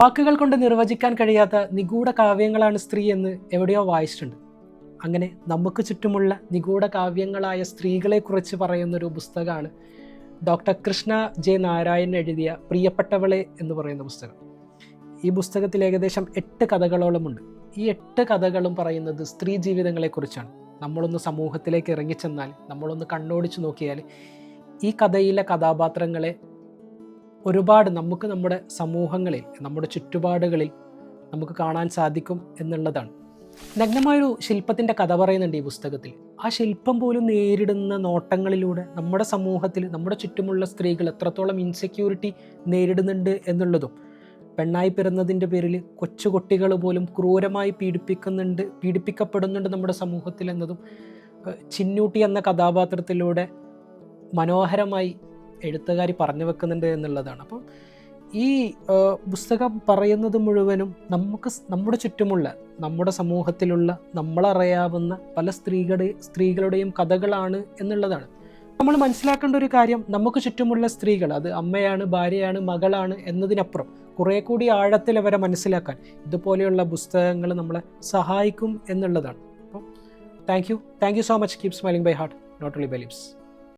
വാക്കുകൾ കൊണ്ട് നിർവചിക്കാൻ കഴിയാത്ത നിഗൂഢ കാവ്യങ്ങളാണ് സ്ത്രീ എന്ന് എവിടെയോ വായിച്ചിട്ടുണ്ട്. അങ്ങനെ നമുക്ക് ചുറ്റുമുള്ള നിഗൂഢ കാവ്യങ്ങളായ സ്ത്രീകളെക്കുറിച്ച് പറയുന്നൊരു പുസ്തകമാണ് ഡോക്ടർ കൃഷ്ണ ജെ നാരായൺ എഴുതിയ പ്രിയപ്പെട്ടവളെ എന്ന് പറയുന്ന പുസ്തകം. ഈ പുസ്തകത്തിൽ ഏകദേശം 8 കഥകളോളമുണ്ട്. ഈ 8 കഥകളും പറയുന്നത് സ്ത്രീ ജീവിതങ്ങളെക്കുറിച്ചാണ്. നമ്മളൊന്ന് സമൂഹത്തിലേക്ക് ഇറങ്ങിച്ചെന്നാൽ, നമ്മളൊന്ന് കണ്ണോടിച്ച് നോക്കിയാൽ ഈ കഥയിലെ കഥാപാത്രങ്ങളെ ഒരുപാട് നമുക്ക് നമ്മുടെ സമൂഹങ്ങളിൽ, നമ്മുടെ ചുറ്റുപാടുകളിൽ നമുക്ക് കാണാൻ സാധിക്കും എന്നുള്ളതാണ്. നഗ്നമായൊരു ശില്പത്തിൻ്റെ കഥ പറയുന്നുണ്ട് ഈ പുസ്തകത്തിൽ. ആ ശില്പം പോലും നേരിടുന്ന നോട്ടങ്ങളിലൂടെ നമ്മുടെ സമൂഹത്തിൽ, നമ്മുടെ ചുറ്റുമുള്ള സ്ത്രീകൾ എത്രത്തോളം ഇൻസെക്യൂരിറ്റി നേരിടുന്നുണ്ട് പെണ്ണായി പിറന്നതിൻ്റെ പേരിൽ കൊച്ചുകുട്ടികൾ പോലും ക്രൂരമായി പീഡിപ്പിക്കപ്പെടുന്നുണ്ട് നമ്മുടെ സമൂഹത്തിൽ എന്നതും ചിന്നൂട്ടി എന്ന കഥാപാത്രത്തിലൂടെ മനോഹരമായി എഴുത്തുകാരി പറഞ്ഞു വെക്കുന്നുണ്ട് എന്നുള്ളതാണ്. അപ്പം ഈ പുസ്തകം പറയുന്നത് മുഴുവനും നമ്മുടെ ചുറ്റുമുള്ള, നമ്മുടെ സമൂഹത്തിലുള്ള, നമ്മളറിയാവുന്ന പല സ്ത്രീകളുടെയും കഥകളാണ് എന്നുള്ളതാണ്. നമ്മൾ മനസ്സിലാക്കേണ്ട ഒരു കാര്യം, നമുക്ക് ചുറ്റുമുള്ള സ്ത്രീകൾ, അത് അമ്മയാണ്, ഭാര്യയാണ്, മകളാണ് എന്നതിനപ്പുറം കുറേ കൂടി ആഴത്തിൽ അവരെ മനസ്സിലാക്കാൻ ഇതുപോലെയുള്ള പുസ്തകങ്ങൾ നമ്മളെ സഹായിക്കും എന്നുള്ളതാണ്. അപ്പം thank you so much. Keep smiling by heart, not only by lips.